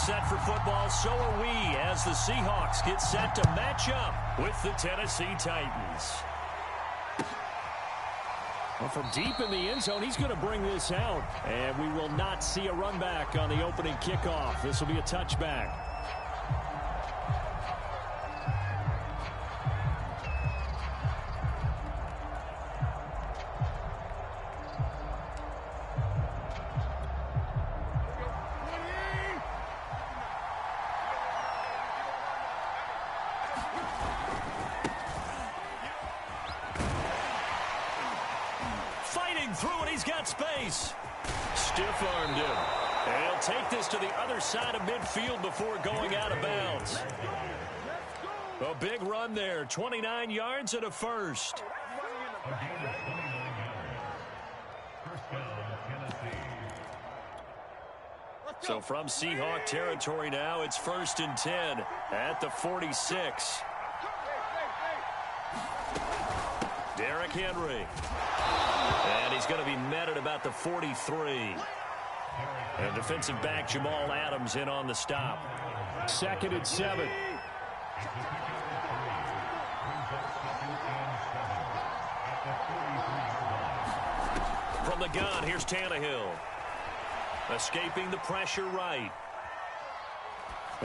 set for football. So are we as the Seahawks get set to match up with the Tennessee Titans. Well, from deep in the end zone, he's going to bring this out. And we will not see a run back on the opening kickoff. This will be a touchback. Through, and he's got space. Stiff-armed him. And he'll take this to the other side of midfield before going out of bounds. A big run there. 29 yards and a first. So from Seahawk territory now, it's 1st and 10 at the 46. Derrick Henry. And he's going to be met at about the 43. And defensive back Jamal Adams in on the stop. 2nd and 7. From the gun, here's Tannehill. Escaping the pressure right.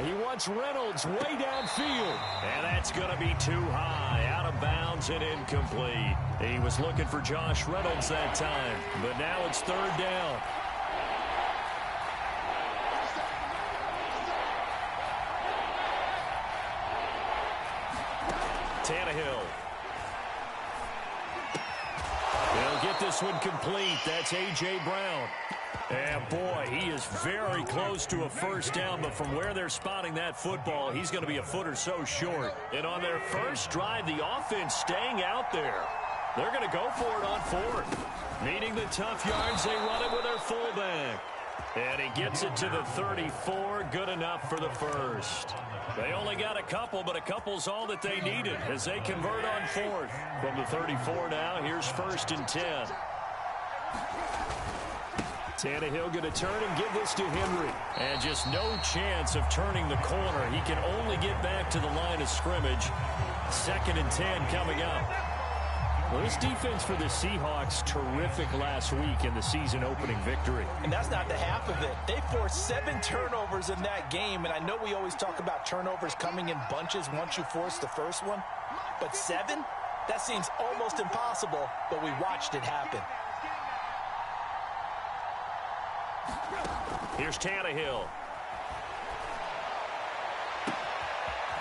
He wants Reynolds way downfield. And that's going to be too high. Out of bounds and incomplete. He was looking for Josh Reynolds that time. But now it's 3rd down. Tannehill. They'll get this one complete. That's A.J. Brown. And, boy, he is very close to a first down, but from where they're spotting that football, he's going to be a foot or so short. And on their first drive, the offense staying out there. They're going to go for it on 4th. Needing the tough yards, they run it with their fullback. And he gets it to the 34. Good enough for the first. They only got a couple, but a couple's all that they needed as they convert on 4th. From the 34 now, here's 1st and 10. Tannehill going to turn and give this to Henry. And just no chance of turning the corner. He can only get back to the line of scrimmage. 2nd and 10 coming up. Well, this defense for the Seahawks, terrific last week in the season opening victory. And that's not the half of it. They forced 7 turnovers in that game. And I know we always talk about turnovers coming in bunches once you force the first one. But 7? That seems almost impossible, but we watched it happen. Here's Tannehill.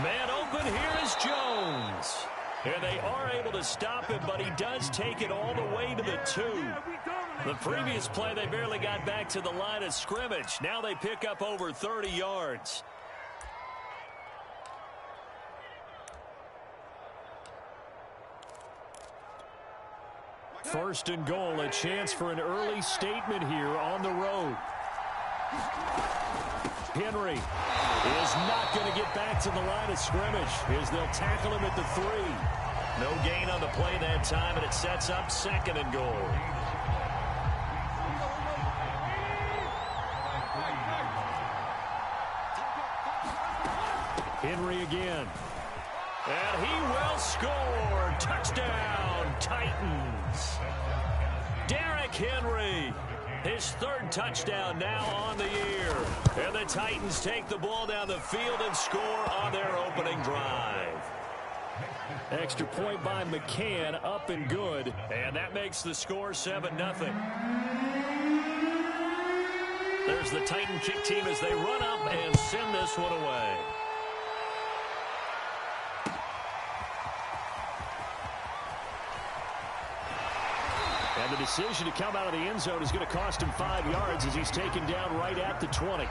Man open, here is Jones. And they are able to stop him, but he does take it all the way to the 2. The previous play, they barely got back to the line of scrimmage. Now they pick up over 30 yards. First and goal, a chance for an early statement here on the road. Henry is not going to get back to the line of scrimmage as they'll tackle him at the 3. No gain on the play that time, and it sets up 2nd and goal. Henry again. And he will score. Touchdown, Titans. Derrick Henry. His 3rd touchdown now on the year. And the Titans take the ball down the field and score on their opening drive. Extra point by McCann, up and good. And that makes the score 7-0. There's the Titan kick team as they run up and send this one away. And the decision to come out of the end zone is going to cost him 5 yards as he's taken down right at the 20.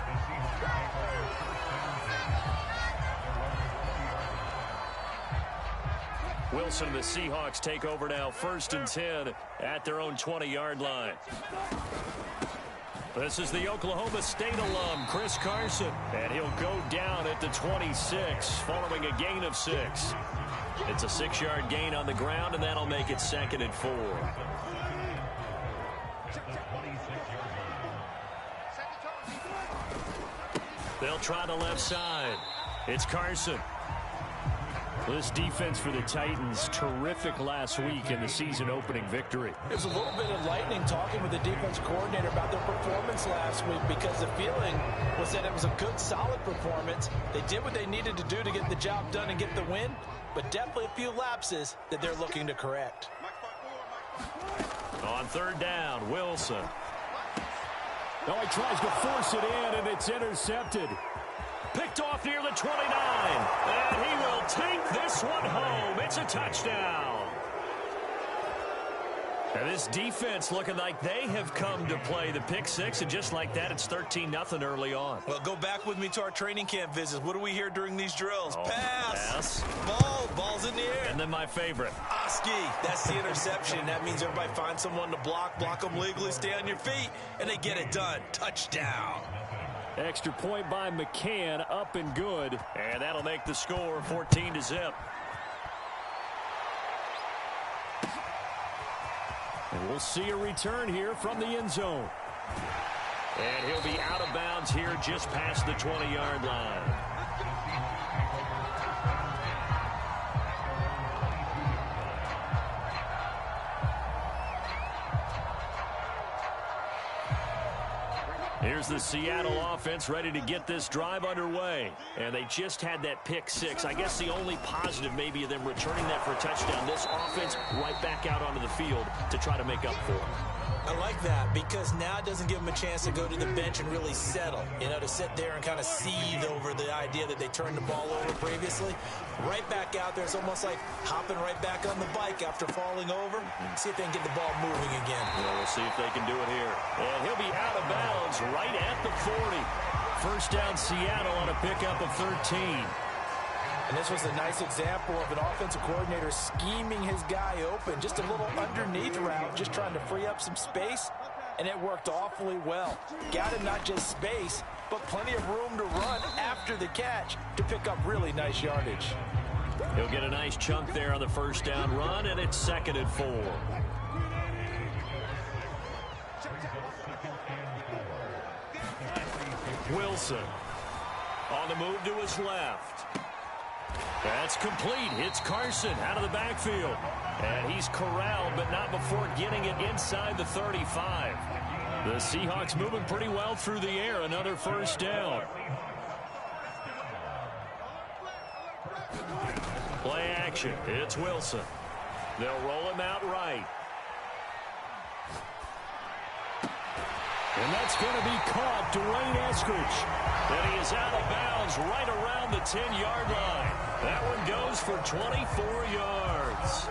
Wilson and the Seahawks take over now, 1st and 10 at their own 20-yard line. This is the Oklahoma State alum, Chris Carson, and he'll go down at the 26 following a gain of 6. It's a 6-yard gain on the ground, and that'll make it 2nd and 4. They'll try the left side. It's Carson. This defense for the Titans, terrific last week in the season-opening victory. It was a little bit of lightning talking with the defense coordinator about their performance last week because the feeling was that it was a good, solid performance. They did what they needed to do to get the job done and get the win, but definitely a few lapses that they're looking to correct. On third down, Wilson. Oh, he tries to force it in, and it's intercepted. Picked off near the 29, and he will take this one home. It's a touchdown. And this defense looking like they have come to play the pick six, and just like that, it's 13-0 early on. Well, go back with me to our training camp visits. What do we hear during these drills? Oh, pass. Ball's in the air. And then my favorite. Oski, that's the interception. That means everybody finds someone to block them legally, stay on your feet, and they get it done. Touchdown. Extra point by McCann, up and good. And that'll make the score 14-0. And we'll see a return here from the end zone. And he'll be out of bounds here just past the 20-yard line. Here's the Seattle offense ready to get this drive underway. And they just had that pick six. I guess the only positive maybe of them returning that for a touchdown. This offense right back out onto the field to try to make up for it. I like that because now it doesn't give them a chance to go to the bench and really settle. You know, to sit there and kind of seethe over the idea that they turned the ball over previously. Right back out there. It's almost like hopping right back on the bike after falling over. See if they can get the ball moving again. Well, we'll see if they can do it here. And he'll be out of bounds right at the 40. First down Seattle on a pickup of 13. And this was a nice example of an offensive coordinator scheming his guy open. Just a little underneath route, just trying to free up some space. And it worked awfully well. Got him not just space, but plenty of room to run after the catch to pick up really nice yardage. He'll get a nice chunk there on the first down run, and it's 2nd and 4. Wilson on the move to his left. That's complete. It's Carson out of the backfield. And he's corralled, but not before getting it inside the 35. The Seahawks moving pretty well through the air. Another first down. Play action. It's Wilson. They'll roll him out right. And that's going to be caught. Dwayne Eskridge. And he is out of bounds right around the 10-yard line. That one goes for 24 yards.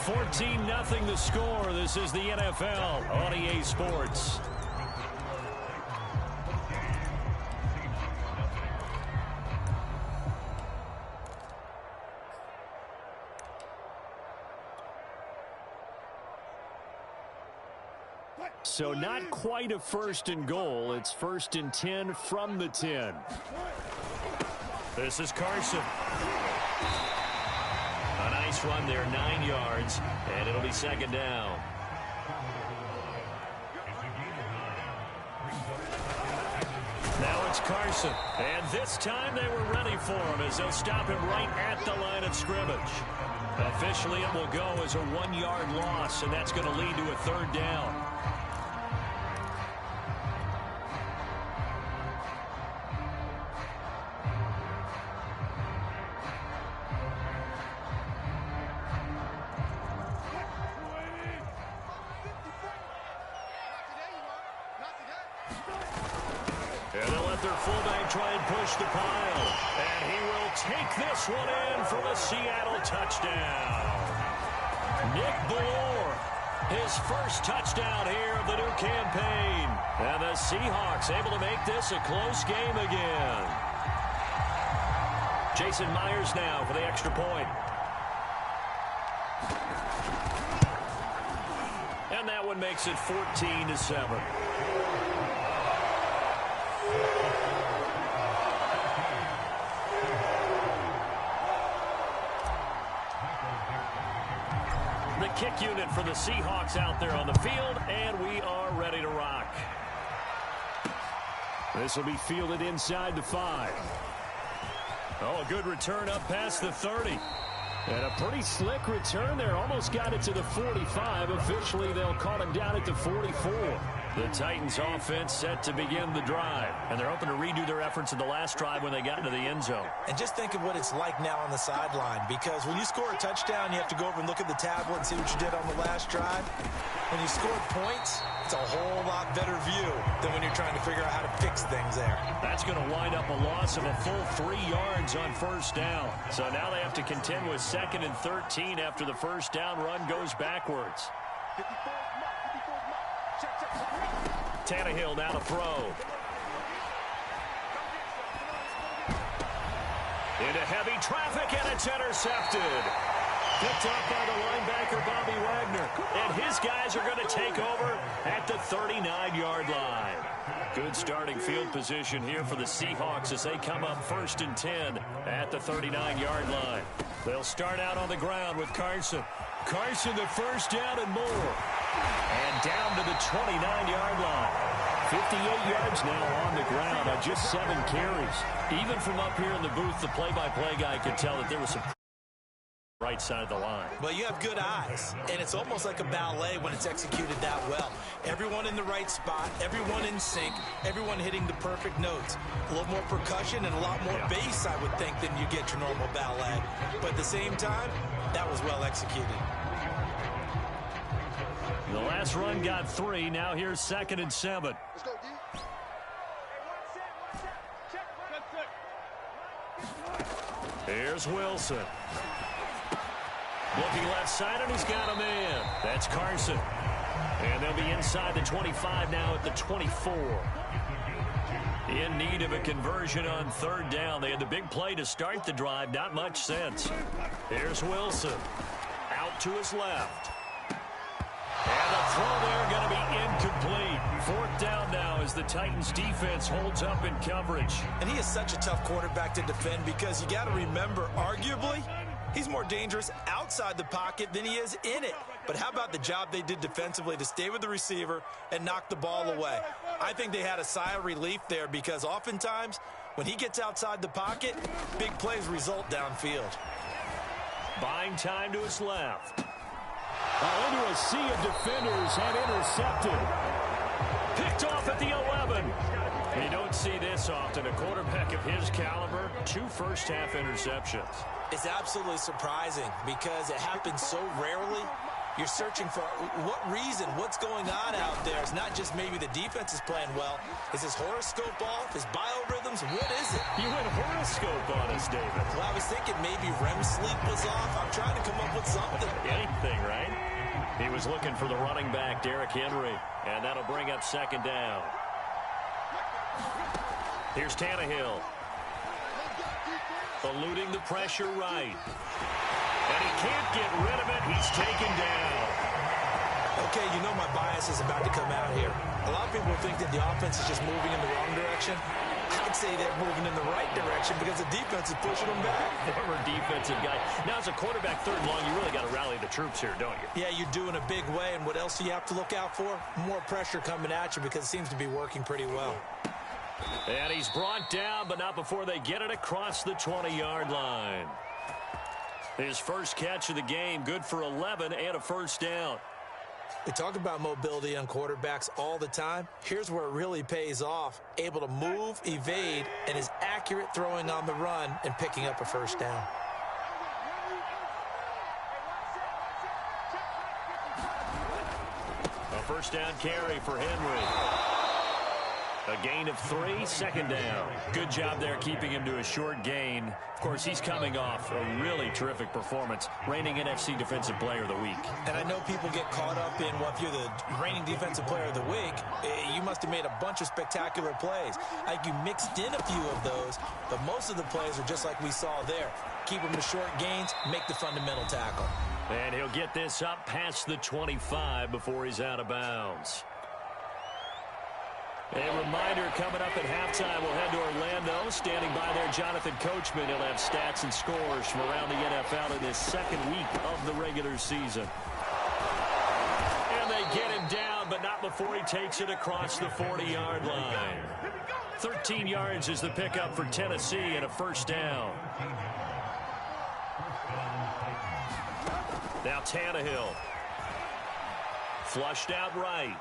14-0 the score. This is the NFL on EA Sports. So not quite a 1st and goal. It's 1st and 10 from the 10. This is Carson. A nice run there, 9 yards, and it'll be 2nd down. Now it's Carson, and this time they were ready for him as they'll stop him right at the line of scrimmage. Officially, it will go as a 1-yard loss, and that's going to lead to a 3rd down. And they'll let their fullback try and push the pile. And he will take this one in for a Seattle touchdown. Nick Ballore, his first touchdown here of the new campaign. And the Seahawks able to make this a close game again. Jason Myers now for the extra point. And that one makes it 14-7. The kick unit for the Seahawks out there on the field, and we are ready to rock. This will be fielded inside the 5. Oh, a good return up past the 30. And a pretty slick return there. Almost got it to the 45. Officially, they'll call him down at the 44. The Titans offense set to begin the drive. And they're hoping to redo their efforts in the last drive when they got into the end zone. And just think of what it's like now on the sideline. Because when you score a touchdown, you have to go over and look at the tablet and see what you did on the last drive. When you scored points, it's a whole lot better view than when you're trying to figure out how to fix things there. That's going to wind up a loss of a full 3 yards on first down. So now they have to contend with 2nd and 13 after the first down run goes backwards. Tannehill now to throw. Into heavy traffic, and it's intercepted. Picked up by the linebacker, Bobby Wagner. And his guys are going to take over at the 39-yard line. Good starting field position here for the Seahawks as they come up 1st and 10 at the 39-yard line. They'll start out on the ground with Carson. Carson, the first down and more. And down to the 29-yard line. 58 yards now on the ground on just 7 carries. Even from up here in the booth, the play-by-play guy could tell that there was some right side of the line. Well, you have good eyes, and it's almost like a ballet when it's executed that well. Everyone in the right spot, everyone in sync, everyone hitting the perfect notes. A little more percussion and a lot more bass, I would think, than you get your normal ballet. But at the same time, that was well executed. The last run got 3. Now here's 2nd and 7. Let's go, D. Here's Wilson. Looking left side, and he's got a man. That's Carson. And they'll be inside the 25 now at the 24. In need of a conversion on 3rd down. They had the big play to start the drive. Not much sense. Here's Wilson. Out to his left. And the throw there going to be incomplete. 4th down now as the Titans defense holds up in coverage. And he is such a tough quarterback to defend because you got to remember, arguably, he's more dangerous outside the pocket than he is in it. But how about the job they did defensively to stay with the receiver and knock the ball away? I think they had a sigh of relief there because oftentimes when he gets outside the pocket, big plays result downfield. Buying time to his left. Into a sea of defenders and intercepted. Picked off at the 11. You don't see this often. A quarterback of his caliber, 2 first-half interceptions. It's absolutely surprising because it happens so rarely. You're searching for what reason, what's going on out there. It's not just maybe the defense is playing well. Is his horoscope off? His biorhythms? What is it? You went horoscope on us, David. Well, I was thinking maybe REM sleep was off. I'm trying to come up with something. Anything, right? He was looking for the running back, Derrick Henry, and that'll bring up 2nd down. Here's Tannehill. Eluding the pressure right. And he can't get rid of it. He's taken down. Okay, you know my bias is about to come out here. A lot of people think that the offense is just moving in the wrong direction. I'd say they're moving in the right direction because the defense is pushing them back. Former defensive guy. Now, as a quarterback 3rd and long, you really got to rally the troops here, don't you? Yeah, you're doing a big way, and what else do you have to look out for? More pressure coming at you because it seems to be working pretty well. And he's brought down, but not before they get it across the 20-yard line. His first catch of the game, good for 11 and a first down. We talk about mobility on quarterbacks all the time. Here's where it really pays off. Able to move, evade, and is accurate throwing on the run and picking up a first down. A first down carry for Henry. A gain of 3, 2nd down. Good job there keeping him to a short gain. Of course, he's coming off a really terrific performance, reigning NFC Defensive Player of the Week. And I know people get caught up in, well, if you're the reigning Defensive Player of the Week, you must have made a bunch of spectacular plays. Like you mixed in a few of those, but most of the plays are just like we saw there. Keep them to short gains, make the fundamental tackle. And he'll get this up past the 25 before he's out of bounds. A reminder coming up at halftime, we'll head to Orlando. Standing by there, Jonathan Coachman. He'll have stats and scores from around the NFL in this 2nd week of the regular season. before he takes it across the 40-yard line. 13 yards is the pickup for Tennessee and a first down. Now Tannehill. Flushed out right.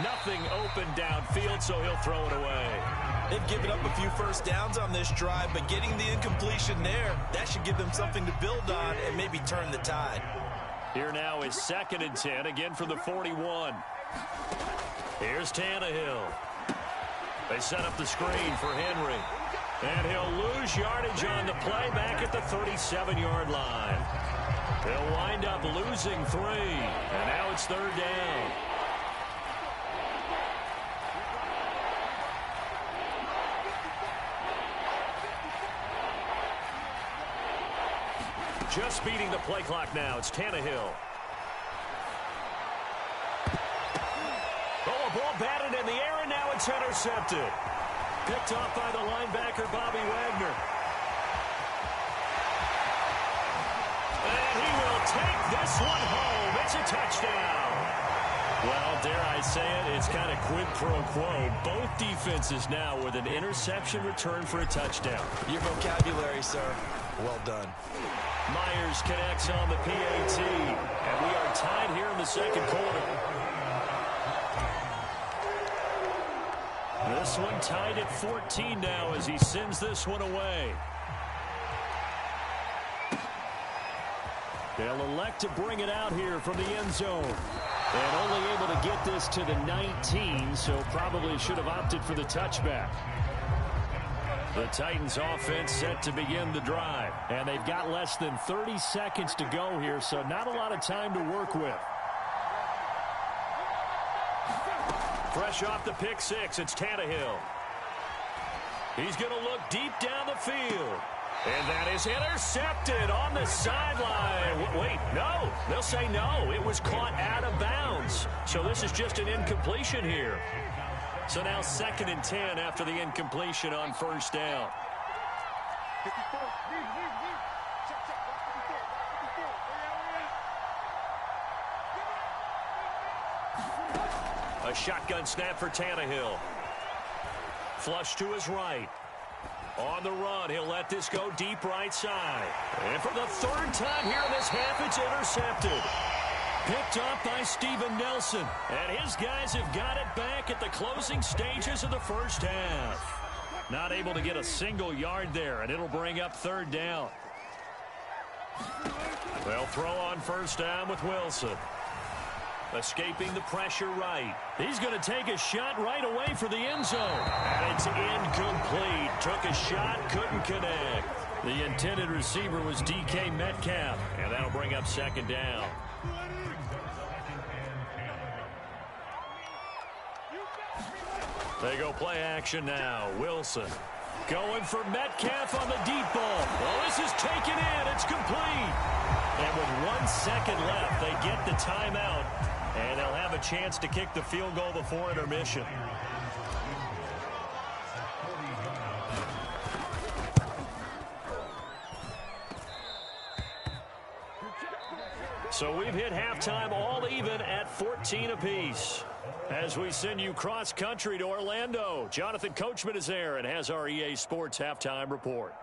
Nothing open downfield, so he'll throw it away. They've given up a few first downs on this drive, but getting the incompletion there, that should give them something to build on and maybe turn the tide. Here now is 2nd and 10, again from the 41. Here's Tannehill. They set up the screen for Henry. And he'll lose yardage on the play back at the 37-yard line. They'll wind up losing 3. And now it's 3rd down. Just beating the play clock now. It's Tannehill. Oh, a ball batted in the air, and now it's intercepted. Picked off by the linebacker, Bobby Wagner. And he will take this one home. It's a touchdown. Well, dare I say it, it's kind of quid pro quo. Both defenses now with an interception return for a touchdown. Your vocabulary, sir. Well done. Myers connects on the PAT, and we are tied here in the 2nd quarter. This one tied at 14 now as he sends this one away. They'll elect to bring it out here from the end zone. And only able to get this to the 19, so probably should have opted for the touchback. The Titans offense set to begin the drive. And they've got less than 30 seconds to go here, so not a lot of time to work with. Fresh off the pick 6, it's Tannehill. He's going to look deep down the field. And that is intercepted on the sideline. Wait, no. They'll say no. It was caught out of bounds. So this is just an incompletion here. So now 2nd and 10 after the incompletion on 1st down. A shotgun snap for Tannehill. Flush to his right. On the run, he'll let this go deep right side. And for the 3rd time here in this half, it's intercepted. Picked off by Steven Nelson. And his guys have got it back at the closing stages of the 1st half. Not able to get a single yard there, and it'll bring up 3rd down. They'll throw on 1st down with Wilson. Escaping the pressure right. He's going to take a shot right away for the end zone. And it's incomplete. Took a shot, couldn't connect. The intended receiver was DK Metcalf. And that'll bring up 2nd down. They go play action now. Wilson going for Metcalf on the deep ball. Well, this is taken in. It's complete. And with 1 second left, they get the timeout. And they'll have a chance to kick the field goal before intermission. So we've hit halftime all even at 14 apiece. As we send you cross-country to Orlando, Jonathan Coachman is there and has our EA Sports halftime report.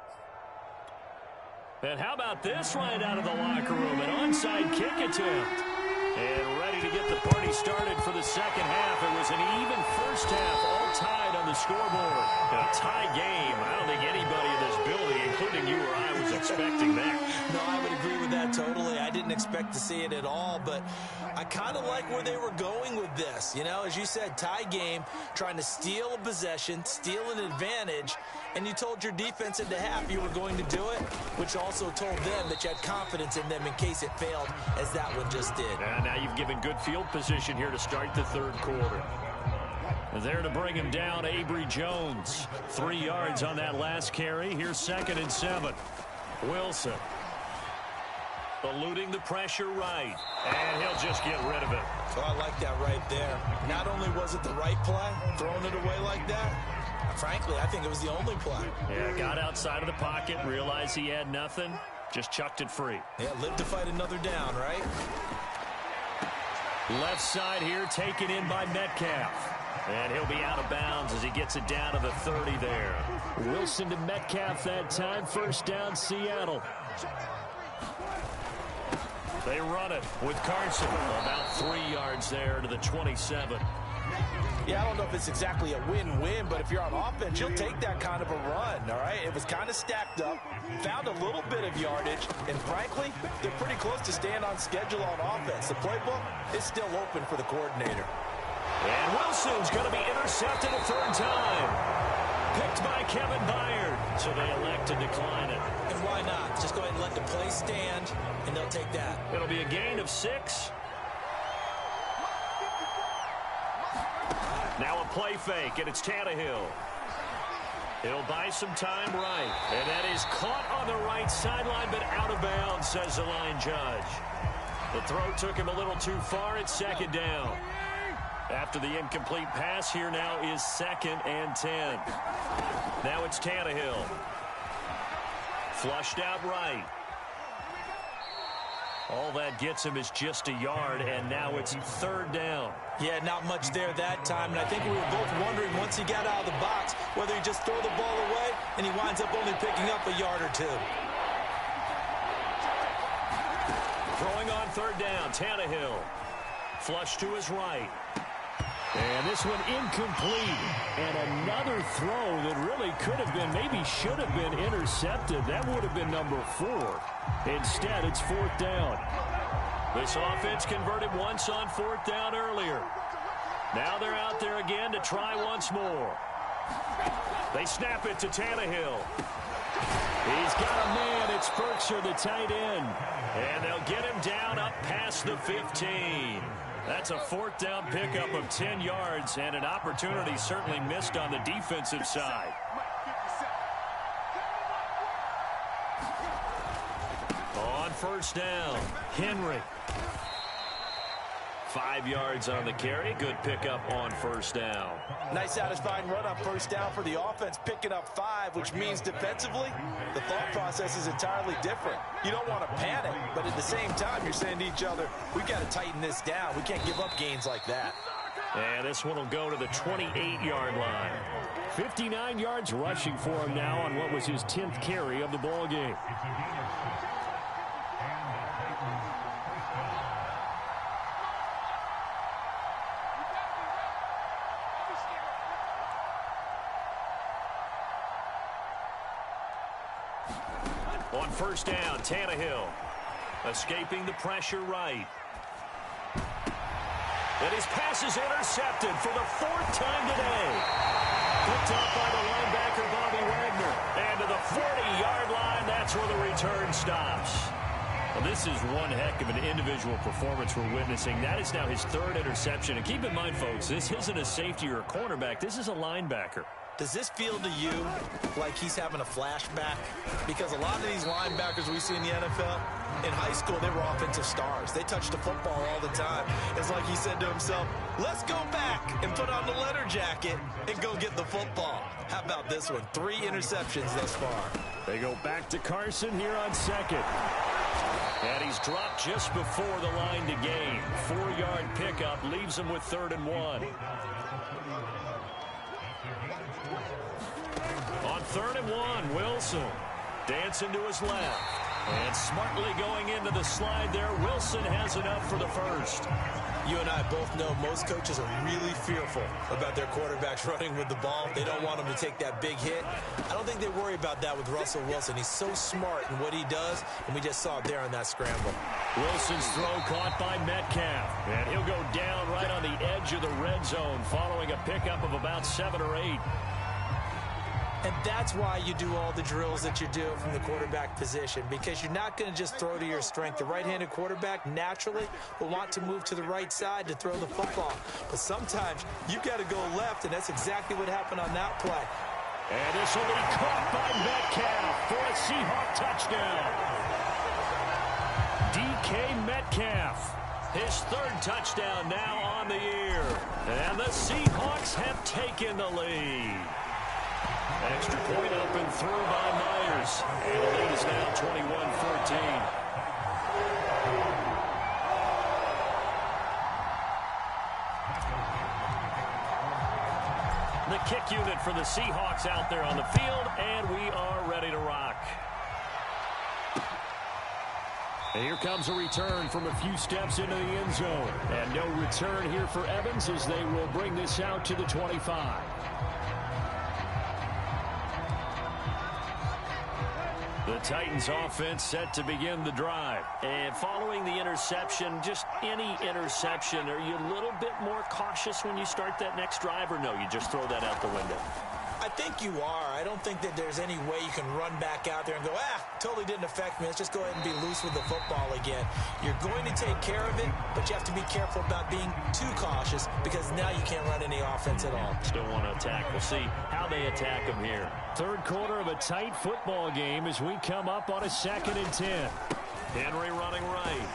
And how about this right out of the locker room? An onside kick attempt. And ready to get the party started for the 2nd half. It was an even 1st half, all tied on the scoreboard. A tie game. I don't think anybody in this building, including you or I, was expecting that. No, I would agree with that totally. I didn't expect to see it at all, but I kind of like where they were going with this. You know, as you said, tie game, trying to steal a possession, steal an advantage, and you told your defense at the half you were going to do it, which also told them that you had confidence in them in case it failed, as that one just did. And now you've given good field position here to start the 3rd quarter. There to bring him down, Avery Jones. 3 yards on that last carry. Here's 2nd and 7. Wilson. Eluding the pressure right. And he'll just get rid of it. So I like that right there. Not only was it the right play, throwing it away like that, frankly, I think it was the only play. Yeah, got outside of the pocket, realized he had nothing, just chucked it free. Yeah, live to fight another down, right? Left side here taken in by Metcalf. And he'll be out of bounds as he gets it down to the 30 there. Wilson to Metcalf that time. First down, Seattle. They run it with Carson. About 3 yards there to the 27. Yeah, I don't know if it's exactly a win-win, but if you're on offense, you'll take that kind of a run, all right? It was kind of stacked up, found a little bit of yardage, and frankly, they're pretty close to staying on schedule on offense. The playbook is still open for the coordinator. And Wilson's going to be intercepted a third time. Picked by Kevin Byard, so they elect to decline it. And why not? Just go ahead and let the play stand, and they'll take that. It'll be a gain of 6. Now a play fake, and it's Tannehill. He'll buy some time right. And that is caught on the right sideline, but out of bounds, says the line judge. The throw took him a little too far. It's second down. After the incomplete pass, here now is 2nd and 10. Now it's Tannehill. Flushed out right. All that gets him is just a yard, and now it's 3rd down. Yeah, not much there that time, and I think we were both wondering once he got out of the box whether he just throw the ball away and he winds up only picking up a yard or 2. Throwing on 3rd down, Tannehill. Flush to his right. And this one incomplete. And another throw that really could have been, maybe should have been intercepted. That would have been number 4. Instead, it's 4th down. This offense converted once on 4th down earlier. Now they're out there again to try once more. They snap it to Tannehill. He's got a man. It's Berkshire, the tight end. And they'll get him down up past the 15. That's a 4th down pickup of 10 yards and an opportunity certainly missed on the defensive side. On 1st down, Henry. 5 yards on the carry. Good pickup on 1st down. Nice satisfying run on 1st down for the offense, picking up 5, which means defensively, the thought process is entirely different. You don't want to panic, but at the same time, you're saying to each other, we've got to tighten this down. We can't give up gains like that. And this one will go to the 28-yard line. 59 yards rushing for him now on what was his 10th carry of the ball game. On 1st down, Tannehill escaping the pressure right. And his pass is intercepted for the 4th time today. Picked up by the linebacker, Bobby Wagner. And to the 40-yard line, that's where the return stops. Well, this is one heck of an individual performance we're witnessing. That is now his 3rd interception. And keep in mind, folks, this isn't a safety or a cornerback. This is a linebacker. Does this feel to you like he's having a flashback? Because a lot of these linebackers we see in the NFL, in high school, they were offensive stars. They touched the football all the time. It's like he said to himself, let's go back and put on the leather jacket and go get the football. How about this one? 3 interceptions thus far. They go back to Carson here on 2nd. And he's dropped just before the line to gain. 4-yard pickup leaves him with 3rd and 1. On 3rd and 1, Wilson dancing to his left. And smartly going into the slide there, Wilson has enough for the 1st. You and I both know most coaches are really fearful about their quarterbacks running with the ball. They don't want them to take that big hit. I don't think they worry about that with Russell Wilson. He's so smart in what he does, and we just saw it there on that scramble. Wilson's throw caught by Metcalf. And he'll go down right on the edge of the red zone following a pickup of about 7 or 8. And that's why you do all the drills that you do from the quarterback position, because you're not going to just throw to your strength. The right-handed quarterback naturally will want to move to the right side to throw the football. But sometimes you've got to go left, and that's exactly what happened on that play. And this will be caught by Metcalf for a Seahawk touchdown. DK Metcalf, his 3rd touchdown now on the year. And the Seahawks have taken the lead. Extra point up and through by Myers. And the lead is now 21-14. The kick unit for the Seahawks out there on the field, and we are ready to rock. And here comes a return from a few steps into the end zone. And no return here for Evans as they will bring this out to the 25. The Titans offense set to begin the drive. And following the interception, just any interception, are you a little bit more cautious when you start that next drive, or no, you just throw that out the window? I think you are. I don't think that there's any way you can run back out there and go, totally didn't affect me. Let's just go ahead and be loose with the football again. You're going to take care of it, but you have to be careful about being too cautious because now you can't run any offense at all. Still want to attack. We'll see how they attack them here. Third quarter of a tight football game as we come up on a 2nd and 10. Henry running right.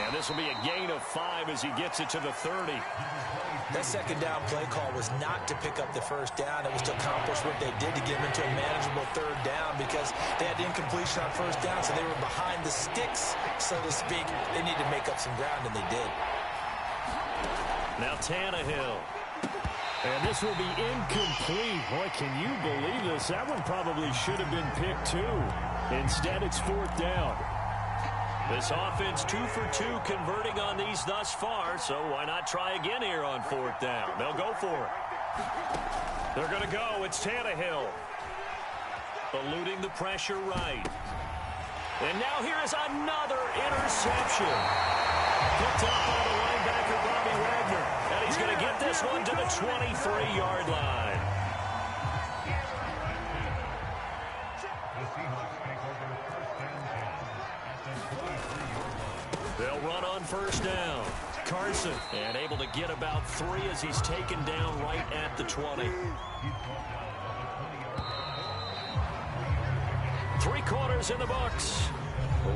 And this will be a gain of 5 as he gets it to the 30. That second down play call was not to pick up the first down. It was to accomplish what they did to get them into a manageable third down because they had incompletion on first down, so they were behind the sticks, so to speak. They needed to make up some ground, and they did. Now Tannehill. And this will be incomplete. Boy, can you believe this? That one probably should have been picked too. Instead, it's 4th down. This offense 2 for 2 converting on these thus far, so why not try again here on 4th down? They'll go for it. They're going to go. It's Tannehill. Eluding the pressure right. And now here is another interception. Picked up by the linebacker, Bobby Wagner. And he's going to get this one to the 23-yard line. They'll run on first down. Carson, and able to get about 3 as he's taken down right at the 20. 3 quarters in the books.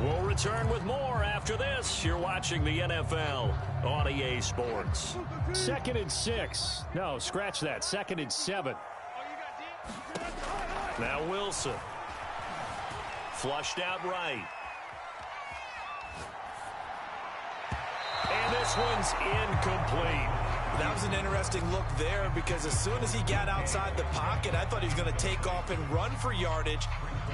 We'll return with more after this. You're watching the NFL on EA Sports. 2nd and 6. No, scratch that. 2nd and 7. Now Wilson. Flushed out right. And this one's incomplete. That was an interesting look there because as soon as he got outside the pocket, I thought he was going to take off and run for yardage.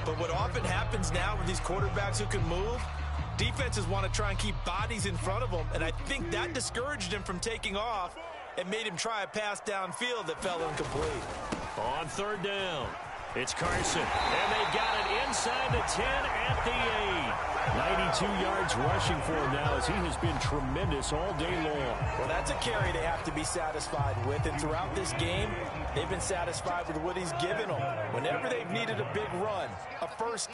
But what often happens now with these quarterbacks who can move, defenses want to try and keep bodies in front of them. And I think that discouraged him from taking off and made him try a pass downfield that fell incomplete. On 3rd down, it's Carson. And they got it inside the 10 at the 8. 92 yards rushing for him now as he has been tremendous all day long. Well, that's a carry they have to be satisfied with. And throughout this game, they've been satisfied with what he's given them. Whenever they've needed a big run, a first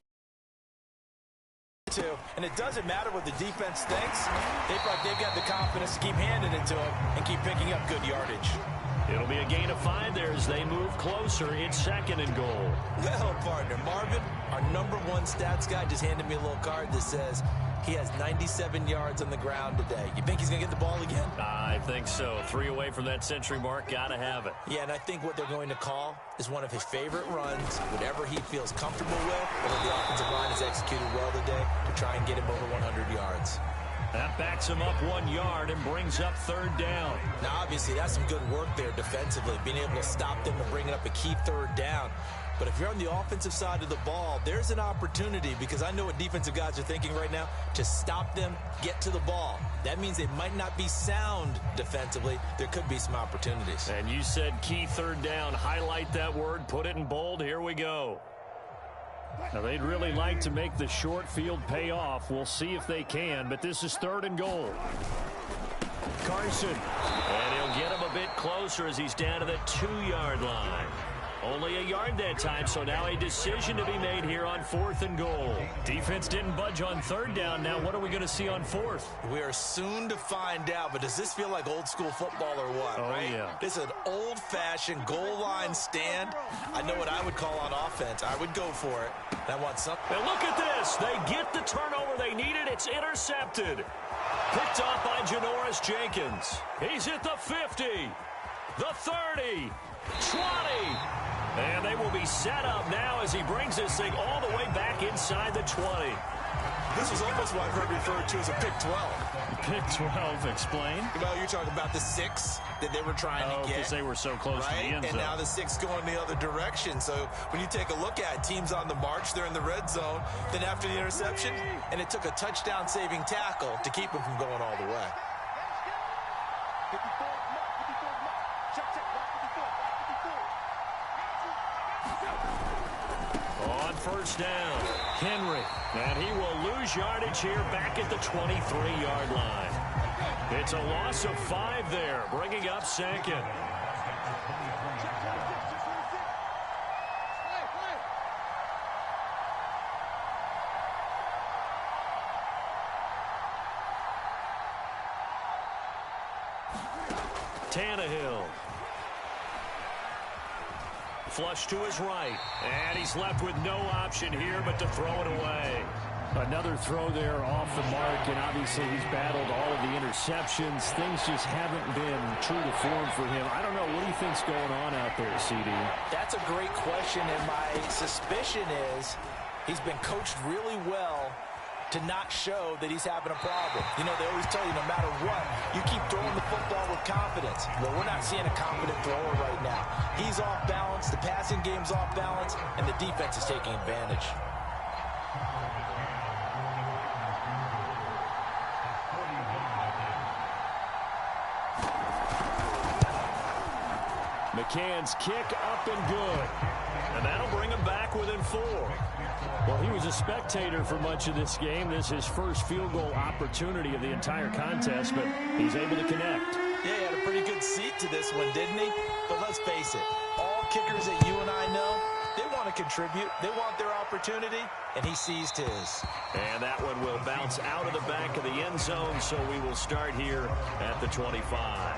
two, and it doesn't matter what the defense thinks, they've got the confidence to keep handing it to him and keep picking up good yardage. It'll be a gain of 5 there as they move closer. It's 2nd and goal. Well, partner, Marvin, our #1 stats guy just handed me a little card that says he has 97 yards on the ground today. You think he's going to get the ball again? I think so. 3 away from that century mark. Got to have it. Yeah, and I think what they're going to call is one of his favorite runs, whatever he feels comfortable with, whether the offensive line has executed well today to try and get him over 100 yards. That backs him up 1 yard and brings up 3rd down. Now, obviously, that's some good work there defensively, being able to stop them and bringing up a key 3rd down. But if you're on the offensive side of the ball, there's an opportunity, because I know what defensive guys are thinking right now, to stop them, get to the ball. That means they might not be sound defensively. There could be some opportunities. And you said key 3rd down. Highlight that word. Put it in bold. Here we go. Now, they'd really like to make the short field pay off. We'll see if they can, but this is 3rd and goal. Carson. And he'll get him a bit closer as he's down to the 2-yard line. Only a yard that time, so now a decision to be made here on 4th and goal. Defense didn't budge on 3rd down. Now what are we going to see on 4th? We are soon to find out, but does this feel like old school football or what? Oh, right? yeah. This is an old-fashioned goal line stand. I know what I would call on offense. I would go for it. And I want something. And look at this. They get the turnover they needed. It's intercepted. Picked off by Janoris Jenkins. He's at the 50, the 30, 20. And they will be set up now as he brings this thing all the way back inside the 20. This was almost what I've heard referred to as a pick 12. Pick 12, explain. Well, you're talking about the 6 that they were trying to get. Because they were so close to the end zone. And now the 6 going the other direction. So when you take a look at teams on the march, they're in the red zone. Then after the interception, and it took a touchdown-saving tackle to keep them from going all the way. On first down, Henry. And he will lose yardage here back at the 23-yard line. It's a loss of 5 there, bringing up second. Tannehill. Flush to his right. And he's left with no option here but to throw it away. Another throw there off the mark, and obviously he's battled all of the interceptions. Things just haven't been true to form for him. I don't know. What do you think's going on out there, CD? That's a great question, and my suspicion is he's been coached really well to not show that he's having a problem. You know, they always tell you no matter what, you keep throwing the football with confidence. Well, we're not seeing a confident thrower right now. He's off balance, the passing game's off balance, and the defense is taking advantage. McCann's kick up and good. And that'll bring him back within 4. Well, he was a spectator for much of this game. This is his first field goal opportunity of the entire contest, but he's able to connect. Yeah, he had a pretty good seat to this one, didn't he? But let's face it, all kickers that you and I know, they want to contribute. They want their opportunity, and he seized his. And that one will bounce out of the back of the end zone, so we will start here at the 25.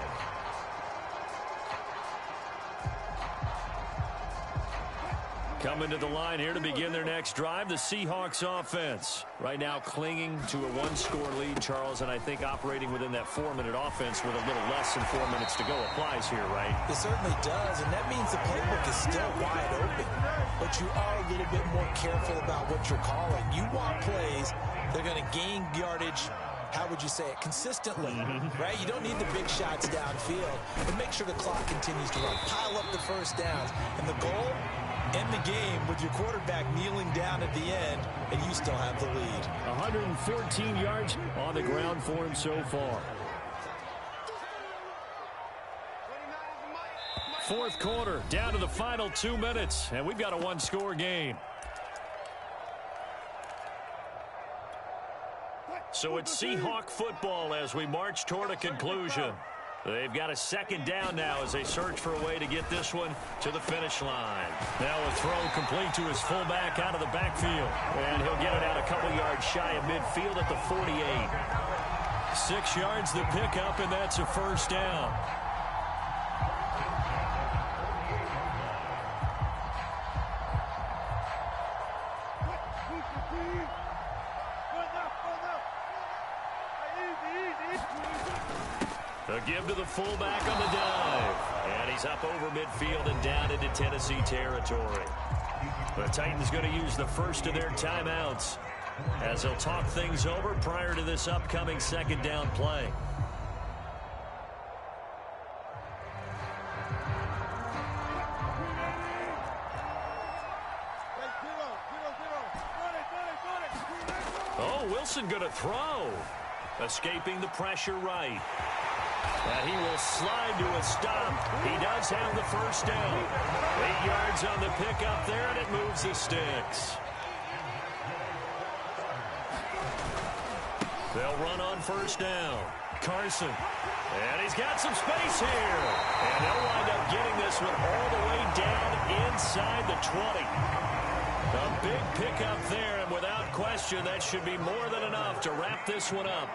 Coming to the line here to begin their next drive, the Seahawks offense. Right now clinging to a 1-score lead, Charles, and I think operating within that 4-minute offense with a little less than 4 minutes to go applies here, right? It certainly does, and that means the playbook is still wide open. But you are a little bit more careful about what you're calling. You want plays that are going to gain yardage, how would you say it, consistently, right? You don't need the big shots downfield, but make sure the clock continues to run. Pile up the first downs, and the goal, end the game with your quarterback kneeling down at the end, and you still have the lead. 114 yards on the ground for him so far. Fourth quarter, down to the final 2 minutes, and we've got a 1-score game. So it's Seahawk football as we march toward a conclusion. They've got a second down now as they search for a way to get this one to the finish line. Now a throw complete to his fullback out of the backfield. And he'll get it out a couple yards shy of midfield at the 48. 6 yards the pickup, and that's a first down. A give to the fullback on the dive. And he's up over midfield and down into Tennessee territory. The Titans going to use the first of their timeouts as they'll talk things over prior to this upcoming second down play. Oh, Wilson going to throw. Escaping the pressure right. And he will slide to a stop. He does have the first down. 8 yards on the pickup there, and it moves the sticks. They'll run on first down. Carson. And he's got some space here. And they'll wind up getting this one all the way down inside the 20. A big pickup there, and without question, that should be more than enough to wrap this one up.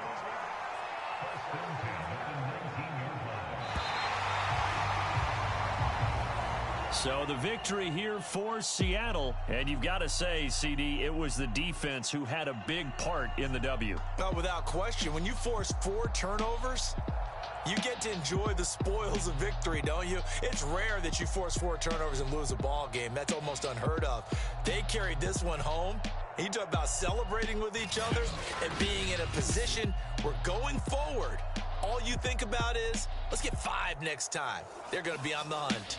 So the victory here for Seattle, and you've got to say, CD, it was the defense who had a big part in the W. Well, without question, when you force 4 turnovers, you get to enjoy the spoils of victory, don't you? It's rare that you force 4 turnovers and lose a ball game. That's almost unheard of. They carried this one home, You talk about celebrating with each other and being in a position where going forward, all you think about is, let's get 5 next time. They're going to be on the hunt.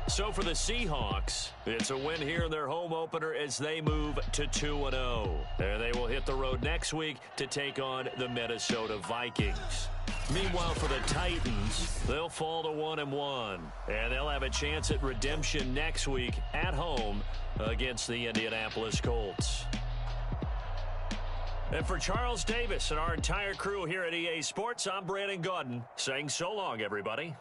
So for the Seahawks, it's a win here in their home opener as they move to 2-0. And they will hit the road next week to take on the Minnesota Vikings. Meanwhile, for the Titans, they'll fall to 1-1. And they'll have a chance at redemption next week at home against the Indianapolis Colts. And for Charles Davis and our entire crew here at EA Sports, I'm Brandon Gaudin saying so long, everybody.